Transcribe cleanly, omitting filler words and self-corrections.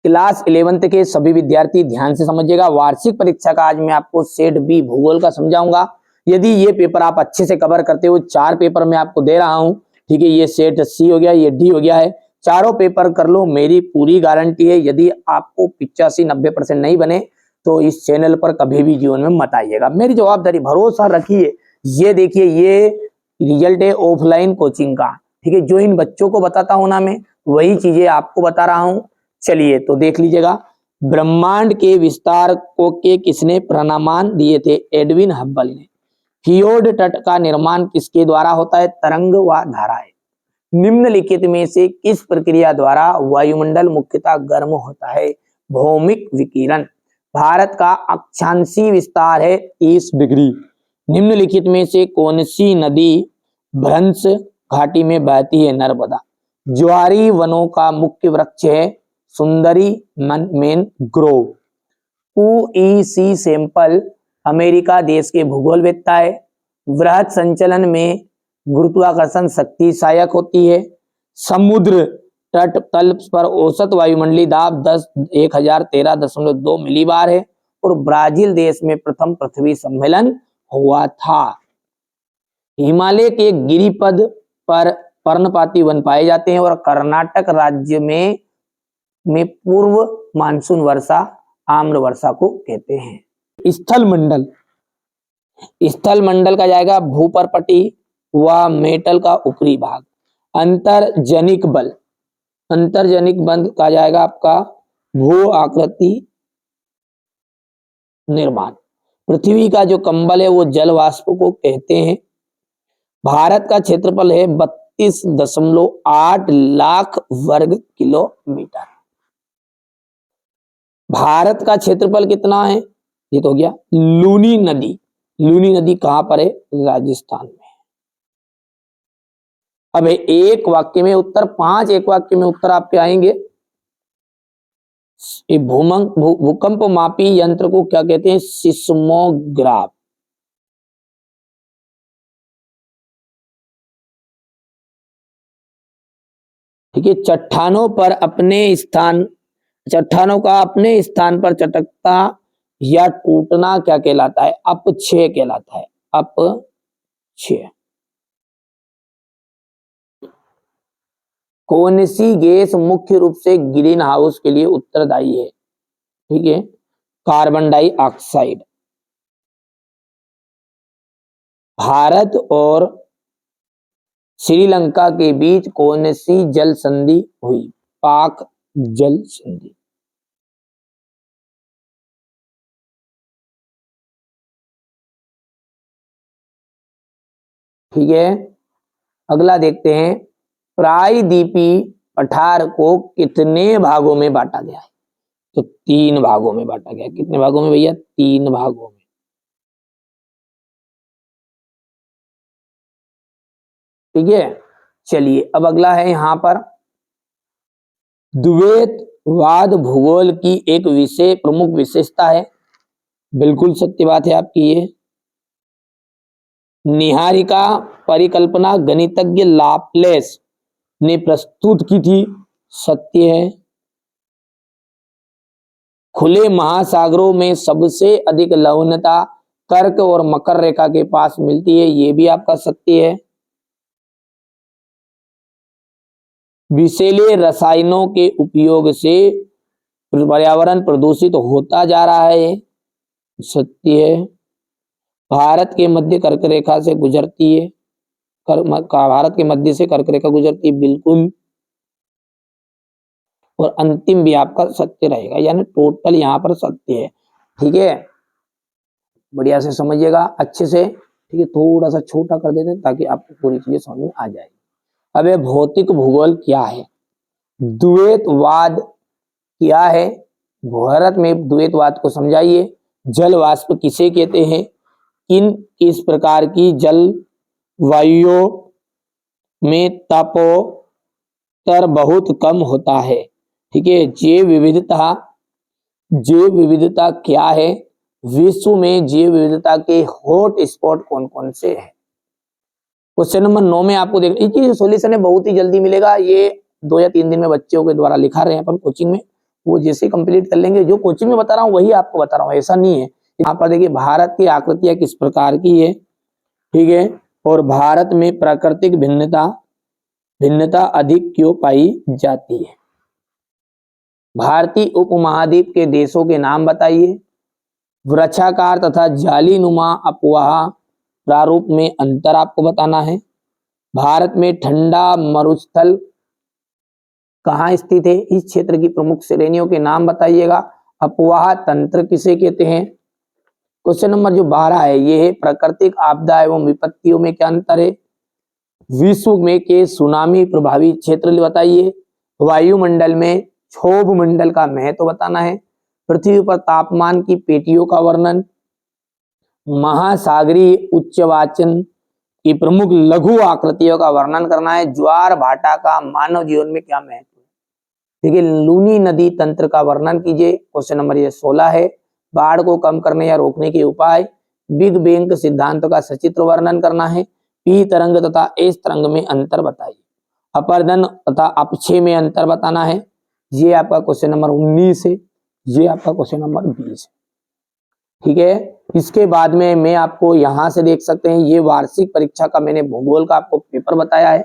Class 11th के सभी विद्यार्थी ध्यान से समझिएगा। वार्षिक परीक्षा का आज मैं आपको सेट बी भूगोल का समझाऊंगा। यदि ये पेपर आप अच्छे से कवर करते हो, 4 पेपर मैं आपको दे रहा हूं, ठीक है। ये सेट सी हो गया, ये डी हो गया है, चारों पेपर कर लो, मेरी पूरी गारंटी है। यदि आपको 85-90% नहीं बने तो इस चैनल पर कभी भी जीवन में मत आइएगा, मेरी जवाबदारी, भरोसा रखिए। ये देखिए, ये रिजल्ट है ऑफलाइन कोचिंग का, ठीक है। जो इन बच्चों को बताता हूं ना मैं, वही चीजें आपको बता रहा हूं। चलिए तो देख लीजिएगा। ब्रह्मांड के विस्तार को के किसने प्रमाण दिए थे? एडविन हब्बल ने। फियोर्ड तट का निर्माण किसके द्वारा होता है? तरंग व धाराएं। निम्नलिखित में से किस प्रक्रिया द्वारा वायुमंडल मुख्यतः गर्म होता है? भौमिक विकिरण। भारत का अक्षांशीय विस्तार है 30 डिग्री। निम्नलिखित में से कौन सी नदी भ्रंश घाटी में बहती है? नर्मदा। ज्वारी वनों का मुख्य वृक्ष है सुंदरी मैनग्रोव। यूईसी सैंपल अमेरिका देश के भूगोलवेत्ता है। वृहद संचलन में गुरुत्वाकर्षण शक्ति सहायक होती है। समुद्र तट तल पर औसत वायुमंडलीय दाब 1013.2 मिलीबार है। और ब्राजील देश में प्रथम पृथ्वी सम्मेलन हुआ था। हिमालय के गिरिपद पर पर्णपाती वन पाए जाते हैं। और कर्नाटक राज्य में पूर्व मानसून वर्षा आम्र वर्षा को कहते हैं। स्थल मंडल, स्थल मंडल का जाएगा भूपर्पटी व मेटल का ऊपरी भाग। अंतर्जनिक बल, अंतर्जनिक बल का जाएगा आपका भू आकृति निर्माण। पृथ्वी का जो कंबल है वो जल वाष्प को कहते हैं। भारत का क्षेत्रफल है 32.8 लाख वर्ग किलोमीटर। भारत का क्षेत्रफल कितना है? ये तो हो गया। लूनी नदी, लूनी नदी कहां पर है? राजस्थान में। अब एक वाक्य में उत्तर, 5 एक वाक्य में उत्तर आपके आएंगे। भूकंप मापी यंत्र को क्या कहते हैं? सिस्मोग्राफ। ठीक है। चट्टानों का अपने स्थान पर चटकता या टूटना क्या कहलाता है? अपक्षय कहलाता है। अपक्षय। कौन सी गैस मुख्य रूप से ग्रीन हाउस के लिए उत्तरदायी है? ठीक है, कार्बन डाइऑक्साइड। भारत और श्रीलंका के बीच कौन सी जल संधि हुई? पाक जल संधि। ठीक है, अगला देखते हैं। प्रायद्वीपी पठार को कितने भागों में बांटा गया है? तो 3 भागों में बांटा गया। कितने भागों में भैया? 3 भागों में। ठीक है, चलिए अब अगला है यहां पर द्वैतवाद भूगोल की एक प्रमुख विशेषता है। बिल्कुल सत्य बात है आपकी ये। निहारिका परिकल्पना गणितज्ञ लाप्लेस ने प्रस्तुत की थी। सत्य है। खुले महासागरों में सबसे अधिक लवणता कर्क और मकर रेखा के पास मिलती है। ये भी आपका सत्य है। विषैले रसायनों के उपयोग से पर्यावरण प्रदूषित होता जा रहा है। सत्य है। भारत के मध्य कर्क रेखा से गुजरती है। भारत के मध्य से कर्क रेखा गुजरती है। बिल्कुल। और अंतिम भी आपका सत्य रहेगा, यानी टोटल यहाँ पर सत्य है। ठीक है, बढ़िया से समझिएगा अच्छे से। ठीक है, थोड़ा सा छोटा कर देते हैं ताकि आपको पूरी चीजें समझ में आ जाए। अब ये भौतिक भूगोल क्या है? द्वैतवाद क्या है? भारत में द्वैतवाद को समझाइए। जल वाष्प किसे कहते हैं? किस प्रकार की जलवायु में तापोत्तर बहुत कम होता है? ठीक है, जैव विविधता क्या है? विश्व में जैव विविधता के हॉट स्पॉट कौन कौन से हैं? क्वेश्चन नंबर 9 में आपको देख, इसकी जो सॉल्यूशन है बहुत ही जल्दी मिलेगा। ये 2 या 3 दिन में बच्चों के द्वारा लिखा रहे हैं अपन कोचिंग में, वो जैसे कंप्लीट कर लेंगे, जो कोचिंग में बता रहा हूँ वही आपको बता रहा हूँ, ऐसा नहीं है। यहाँ पर देखिए भारत की आकृतियां किस प्रकार की है, ठीक है, और भारत में प्राकृतिक भिन्नता अधिक क्यों पाई जाती है। भारतीय उपमहाद्वीप के देशों के नाम बताइए। वृक्षाकार तथा जालीनुमा अपवाह प्रारूप में अंतर आपको बताना है। भारत में ठंडा मरुस्थल कहाँ स्थित है, इस क्षेत्र की प्रमुख श्रेणियों के नाम बताइएगा। अपवाह तंत्र किसे कहते हैं। क्वेश्चन नंबर जो 12 है ये है प्राकृतिक आपदा एवं विपत्तियों में क्या अंतर है। विश्व में के सुनामी प्रभावित क्षेत्र बताइए। वायुमंडल में क्षोभ मंडल का महत्व बताना है। पृथ्वी पर तापमान की पेटियों का वर्णन। महासागरीय उच्चवाचन की प्रमुख लघु आकृतियों का वर्णन करना है। ज्वार भाटा का मानव जीवन में क्या महत्व है। ठीक है, लूनी नदी तंत्र का वर्णन कीजिए। क्वेश्चन नंबर ये 16 है। बाढ़ को कम करने या रोकने के उपाय। बिग बैंग सिद्धांत का सचित्र वर्णन करना है। पी तरंग तथा एस तरंग में अंतर बताइए। अपर्दन तथा अपक्षय में अंतर बताना है। ये आपका क्वेश्चन नंबर 19 है। ये आपका क्वेश्चन नंबर 20 है। ठीक है, इसके बाद में मैं आपको यहां से देख सकते हैं, ये वार्षिक परीक्षा का मैंने भूगोल का आपको पेपर बताया है।